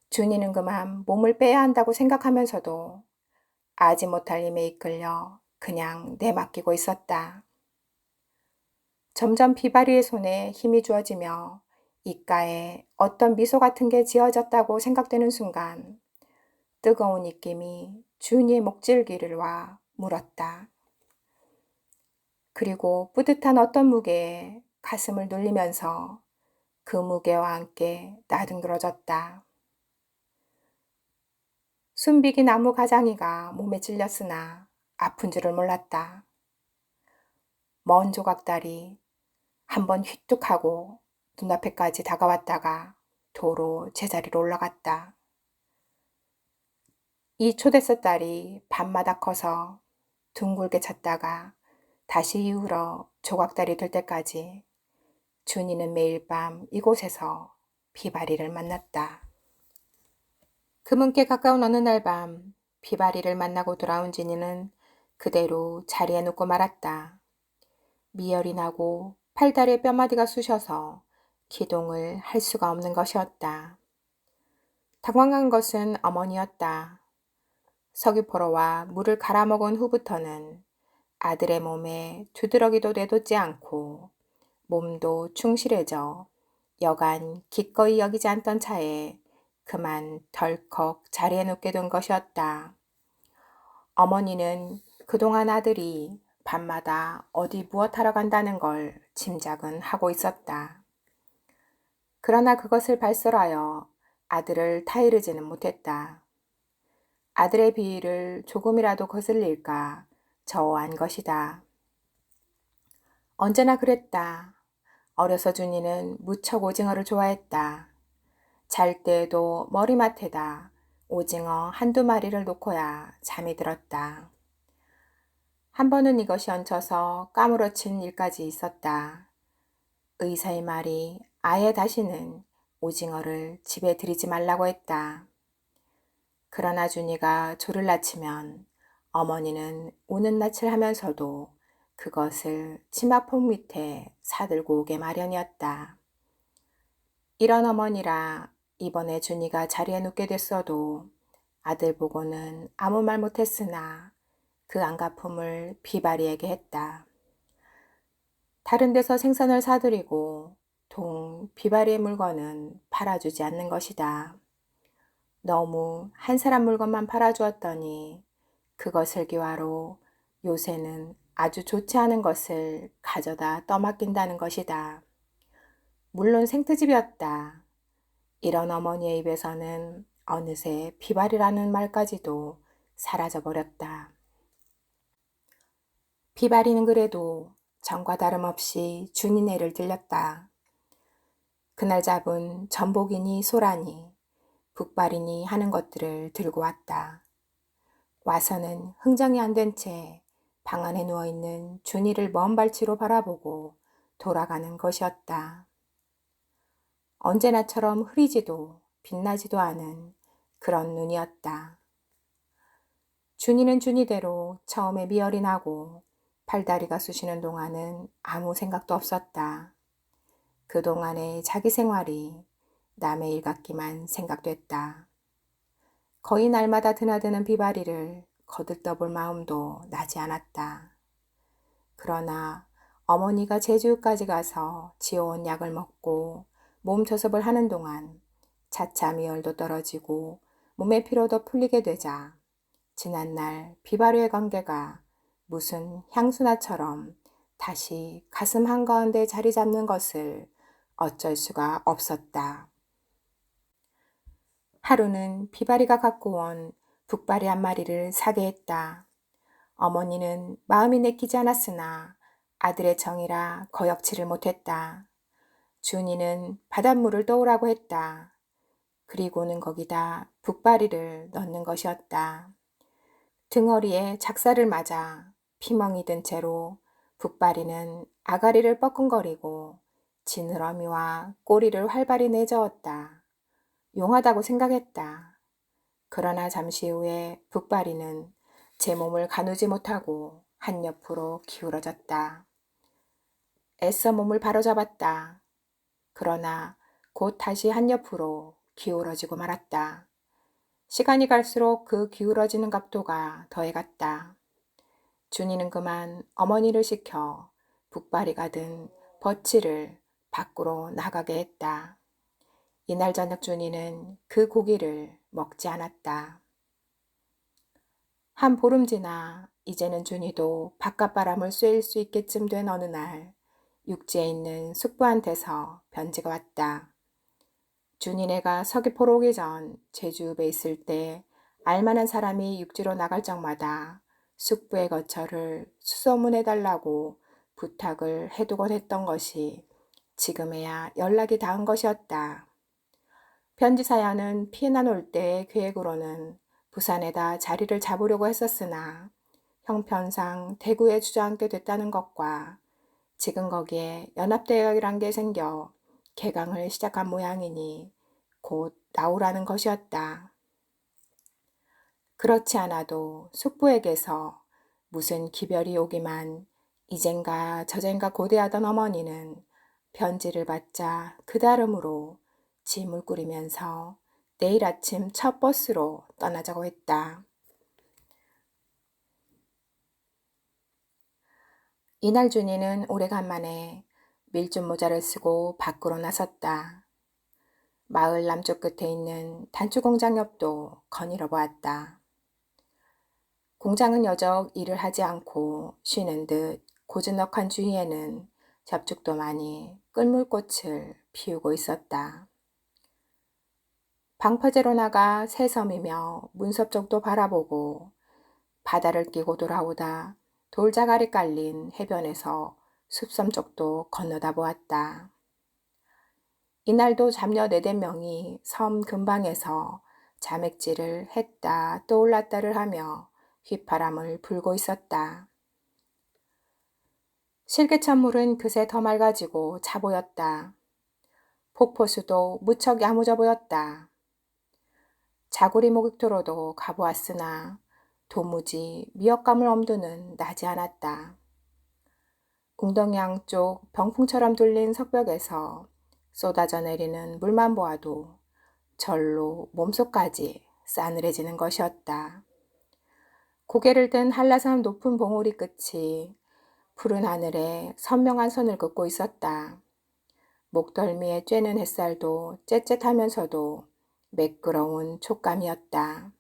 준이는 그만 몸을 빼야 한다고 생각하면서도 아지 못할 힘에 이끌려 그냥 내맡기고 있었다. 점점 비바리의 손에 힘이 주어지며 입가에 어떤 미소 같은 게 지어졌다고 생각되는 순간 뜨거운 입김이 준이의 목질기를 와 물었다. 그리고 뿌듯한 어떤 무게에 가슴을 눌리면서 그 무게와 함께 나둥그러졌다. 순비기 나무 가장이가 몸에 찔렸으나 아픈 줄을 몰랐다. 먼 조각달이 한번 휘뚝하고 눈앞에까지 다가왔다가 도로 제자리로 올라갔다. 이 초대서 딸이 밤마다 커서 둥글게 찼다가 다시 이울어 조각달이 될 때까지 준이는 매일 밤 이곳에서 비바리를 만났다. 그문께 가까운 어느 날 밤 비바리를 만나고 돌아온 준이는 그대로 자리에 눕고 말았다. 미열이 나고 팔다리에 뼈마디가 쑤셔서 기동을 할 수가 없는 것이었다. 당황한 것은 어머니였다. 서귀포로와 물을 갈아먹은 후부터는 아들의 몸에 두드러기도 내돋지 않고 몸도 충실해져 여간 기꺼이 여기지 않던 차에 그만 덜컥 자리에 눕게 된 것이었다. 어머니는 그동안 아들이 밤마다 어디 무엇하러 간다는 걸 짐작은 하고 있었다. 그러나 그것을 발설하여 아들을 타이르지는 못했다. 아들의 비위를 조금이라도 거슬릴까 저어한 것이다. 언제나 그랬다. 어려서 준이는 무척 오징어를 좋아했다. 잘 때에도 머리맡에다 오징어 한두 마리를 놓고야 잠이 들었다. 한 번은 이것이 얹혀서 까무러친 일까지 있었다. 의사의 말이 아예 다시는 오징어를 집에 들이지 말라고 했다. 그러나 준이가 조를 낮추면 어머니는 우는 낯을 하면서도 그것을 치마폭 밑에 사들고 오게 마련이었다. 이런 어머니라 이번에 준이가 자리에 눕게 됐어도 아들 보고는 아무 말 못했으나 그 안갚음을 비바리에게 했다. 다른 데서 생선을 사들이고 동 비바리의 물건은 팔아주지 않는 것이다. 너무 한 사람 물건만 팔아주었더니 그것을 기화로 요새는 아주 좋지 않은 것을 가져다 떠맡긴다는 것이다. 물론 생트집이었다. 이런 어머니의 입에서는 어느새 비바리라는 말까지도 사라져버렸다. 비바리는 그래도 전과 다름없이 준이네를 들렸다. 그날 잡은 전복이니 소라니 북발이니 하는 것들을 들고 왔다. 와서는 흥정이 안 된 채 방 안에 누워있는 준이를 먼 발치로 바라보고 돌아가는 것이었다. 언제나처럼 흐리지도 빛나지도 않은 그런 눈이었다. 준이는 준이대로 처음에 미열이 나고 팔다리가 쑤시는 동안은 아무 생각도 없었다. 그동안의 자기 생활이 남의 일 같기만 생각됐다. 거의 날마다 드나드는 비바리를 거들떠볼 마음도 나지 않았다. 그러나 어머니가 제주까지 가서 지어온 약을 먹고 몸 조섭을 하는 동안 차차 미열도 떨어지고 몸의 피로도 풀리게 되자 지난날 비바리의 관계가 무슨 향수나처럼 다시 가슴 한가운데 자리 잡는 것을 어쩔 수가 없었다. 하루는 비바리가 갖고 온 북바리 한 마리를 사게 했다. 어머니는 마음이 내키지 않았으나 아들의 정이라 거역치를 못했다. 준이는 바닷물을 떠오라고 했다. 그리고는 거기다 북바리를 넣는 것이었다. 등허리에 작사를 맞아 피멍이 든 채로 북바리는 아가리를 뻐끔거리고 지느러미와 꼬리를 활발히 내저었다. 용하다고 생각했다. 그러나 잠시 후에 북바리는 제 몸을 가누지 못하고 한 옆으로 기울어졌다. 애써 몸을 바로잡았다. 그러나 곧 다시 한 옆으로 기울어지고 말았다. 시간이 갈수록 그 기울어지는 각도가 더해갔다. 준이는 그만 어머니를 시켜 북바리가 든 버치를 밖으로 나가게 했다. 이날 저녁 준이는 그 고기를 먹지 않았다. 한 보름 지나 이제는 준이도 바깥바람을 쐴 수 있게쯤 된 어느 날 육지에 있는 숙부한테서 편지가 왔다. 준이네가 서귀포로 오기 전 제주읍에 있을 때 알만한 사람이 육지로 나갈 적마다 숙부의 거처를 수소문해달라고 부탁을 해두곤 했던 것이 지금에야 연락이 닿은 것이었다. 편지 사연은 피해나 놀 때의 계획으로는 부산에다 자리를 잡으려고 했었으나 형편상 대구에 주저앉게 됐다는 것과 지금 거기에 연합대학이란 게 생겨 개강을 시작한 모양이니 곧 나오라는 것이었다. 그렇지 않아도 숙부에게서 무슨 기별이 오기만 이젠가 저젠가 고대하던 어머니는 편지를 받자 그다름으로 짐을 꾸리면서 내일 아침 첫 버스로 떠나자고 했다. 이날 준이는 오래간만에 밀짚 모자를 쓰고 밖으로 나섰다. 마을 남쪽 끝에 있는 단추 공장 옆도 거닐어 보았다. 공장은 여적 일을 하지 않고 쉬는 듯 고즈넉한 주위에는 잡죽도 많이 끌물꽃을 피우고 있었다. 방파제로 나가 새섬이며 문섭 쪽도 바라보고 바다를 끼고 돌아오다 돌자갈이 깔린 해변에서 숲섬 쪽도 건너다 보았다. 이날도 잡녀 4~5명이 섬 근방에서 자맥질을 했다 떠올랐다를 하며 휘파람을 불고 있었다. 실개천물은 그새 더 맑아지고 차 보였다. 폭포수도 무척 야무져 보였다. 자구리 목욕도로도 가보았으나 도무지 미역감을 엄두는 나지 않았다. 웅덩이 양쪽 병풍처럼 뚫린 석벽에서 쏟아져 내리는 물만 보아도 절로 몸속까지 싸늘해지는 것이었다. 고개를 든 한라산 높은 봉우리 끝이 푸른 하늘에 선명한 선을 긋고 있었다. 목덜미에 쬐는 햇살도 째째하면서도 매끄러운 촉감이었다.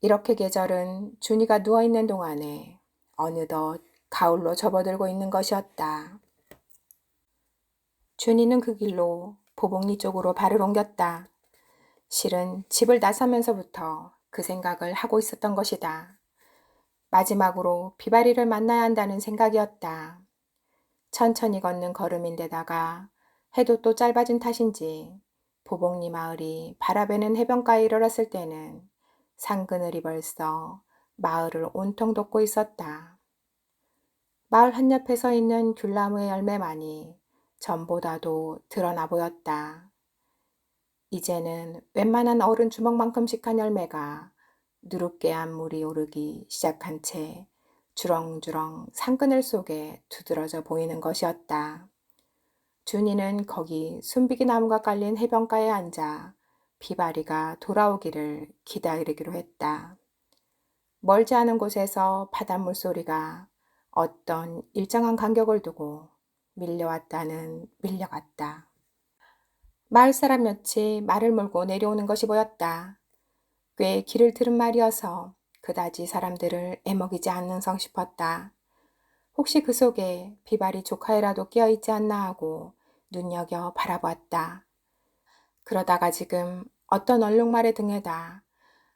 이렇게 계절은 준이가 누워있는 동안에 어느덧 가을로 접어들고 있는 것이었다. 준이는 그 길로 보복리 쪽으로 발을 옮겼다. 실은 집을 나서면서부터 그 생각을 하고 있었던 것이다. 마지막으로 비바리를 만나야 한다는 생각이었다. 천천히 걷는 걸음인데다가 해도 또 짧아진 탓인지 보복리 마을이 바라보는 해변가에 이르렀을 때는 상그늘이 벌써 마을을 온통 덮고 있었다. 마을 한옆에 서 있는 귤나무의 열매만이 전보다도 드러나 보였다. 이제는 웬만한 어른 주먹만큼씩한 열매가 누룩깨한 물이 오르기 시작한 채 주렁주렁 산그늘 속에 두드러져 보이는 것이었다. 준이는 거기 순비기 나무가 깔린 해변가에 앉아 비바리가 돌아오기를 기다리기로 했다. 멀지 않은 곳에서 바닷물 소리가 어떤 일정한 간격을 두고 밀려갔다. 마을 사람 몇이 말을 몰고 내려오는 것이 보였다. 꽤 길을 들은 말이어서 그다지 사람들을 애먹이지 않는성 싶었다. 혹시 그 속에 비바리 조카애라도 끼어있지 않나 하고 눈여겨 바라보았다. 그러다가 지금 어떤 얼룩말의 등에다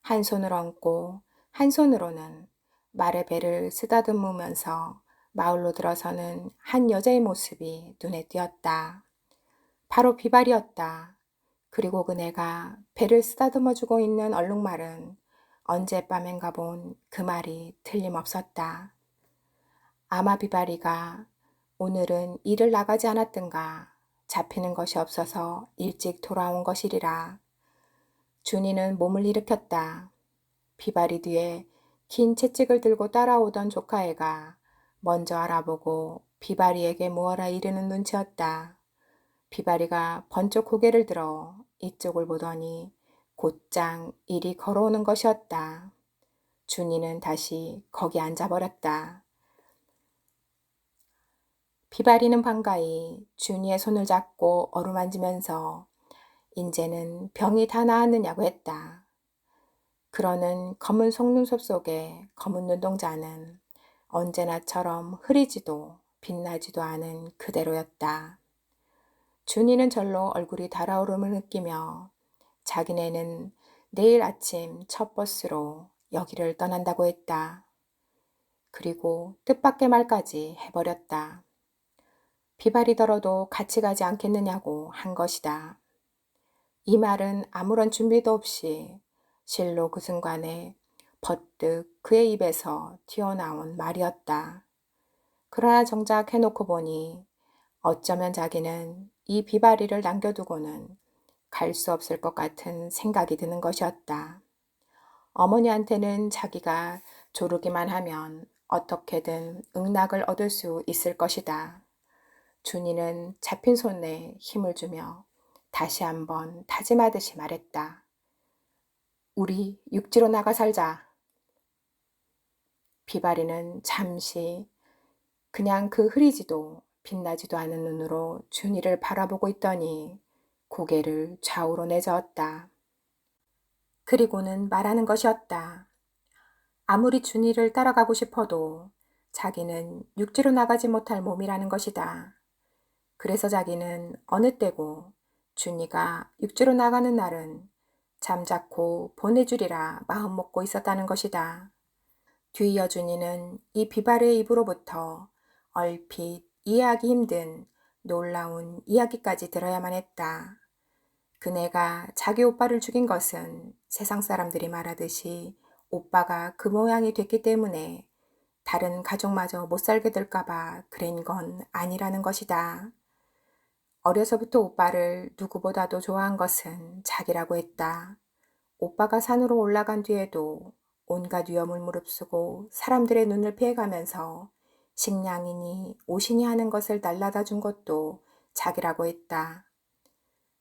한 손을 얹고 한 손으로는 말의 배를 쓰다듬으면서 마을로 들어서는 한 여자의 모습이 눈에 띄었다. 바로 비발이었다. 그리고 그네가 배를 쓰다듬어주고 있는 얼룩말은 언젯밤엔가 본 그 말이 틀림없었다. 아마 비바리가 오늘은 일을 나가지 않았던가 잡히는 것이 없어서 일찍 돌아온 것이리라. 준이는 몸을 일으켰다. 비바리 뒤에 긴 채찍을 들고 따라오던 조카애가 먼저 알아보고 비바리에게 무어라 이르는 눈치였다. 비바리가 번쩍 고개를 들어 이쪽을 보더니 곧장 이리 걸어오는 것이었다. 준이는 다시 거기 앉아버렸다. 비바리는 반가이 준이의 손을 잡고 어루만지면서 인제는 병이 다 나았느냐고 했다. 그러는 검은 속눈썹 속에 검은 눈동자는 언제나처럼 흐리지도 빛나지도 않은 그대로였다. 준이는 절로 얼굴이 달아오름을 느끼며 자기네는 내일 아침 첫 버스로 여기를 떠난다고 했다. 그리고 뜻밖의 말까지 해버렸다. 비바리더러도 같이 가지 않겠느냐고 한 것이다. 이 말은 아무런 준비도 없이 실로 그 순간에 버뜩 그의 입에서 튀어나온 말이었다. 그러나 정작 해놓고 보니 어쩌면 자기는 이 비바리를 남겨두고는 갈 수 없을 것 같은 생각이 드는 것이었다. 어머니한테는 자기가 조르기만 하면 어떻게든 응낙을 얻을 수 있을 것이다. 준이는 잡힌 손에 힘을 주며 다시 한번 다짐하듯이 말했다. 우리 육지로 나가 살자. 비바리는 잠시 그냥 그 흐리지도 빛나지도 않은 눈으로 준이를 바라보고 있더니 고개를 좌우로 내저었다. 그리고는 말하는 것이었다. 아무리 준이를 따라가고 싶어도 자기는 육지로 나가지 못할 몸이라는 것이다. 그래서 자기는 어느 때고 준이가 육지로 나가는 날은 잠자코 보내주리라 마음 먹고 있었다는 것이다. 뒤이어 준이는 이 비바르의 입으로부터 얼핏 이해하기 힘든 놀라운 이야기까지 들어야만 했다. 그네가 자기 오빠를 죽인 것은 세상 사람들이 말하듯이 오빠가 그 모양이 됐기 때문에 다른 가족마저 못 살게 될까봐 그런 건 아니라는 것이다. 어려서부터 오빠를 누구보다도 좋아한 것은 자기라고 했다. 오빠가 산으로 올라간 뒤에도 온갖 위험을 무릅쓰고 사람들의 눈을 피해가면서 식량이니 옷이니 하는 것을 날라다 준 것도 자기라고 했다.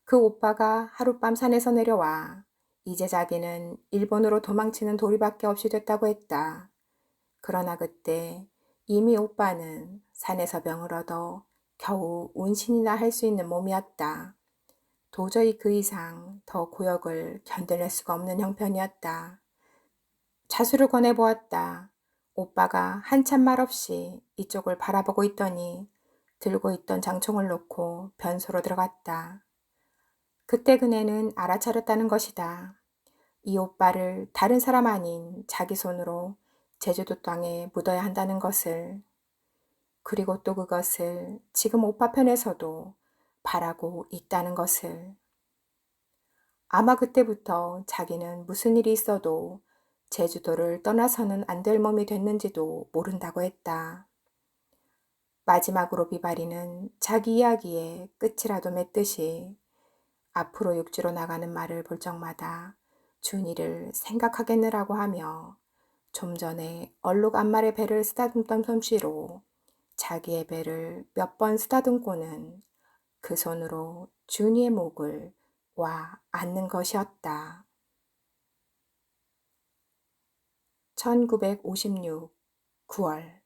그 오빠가 하룻밤 산에서 내려와 이제 자기는 일본으로 도망치는 도리밖에 없이 됐다고 했다. 그러나 그때 이미 오빠는 산에서 병을 얻어 겨우 운신이나 할 수 있는 몸이었다. 도저히 그 이상 더 고역을 견뎌낼 수가 없는 형편이었다. 자수를 권해보았다. 오빠가 한참 말 없이 이쪽을 바라보고 있더니 들고 있던 장총을 놓고 변소로 들어갔다. 그때 그네는 알아차렸다는 것이다. 이 오빠를 다른 사람 아닌 자기 손으로 제주도 땅에 묻어야 한다는 것을. 그리고 또 그것을 지금 오빠 편에서도 바라고 있다는 것을. 아마 그때부터 자기는 무슨 일이 있어도 제주도를 떠나서는 안 될 몸이 됐는지도 모른다고 했다. 마지막으로 비바리는 자기 이야기의 끝이라도 맺듯이 앞으로 육지로 나가는 말을 볼 적마다 준이를 생각하겠느라고 하며 좀 전에 얼룩 앞말의 배를 쓰다듬던 솜씨로 자기의 배를 몇 번 쓰다듬고는 그 손으로 준이의 목을 와 앉는 것이었다. 1956 9월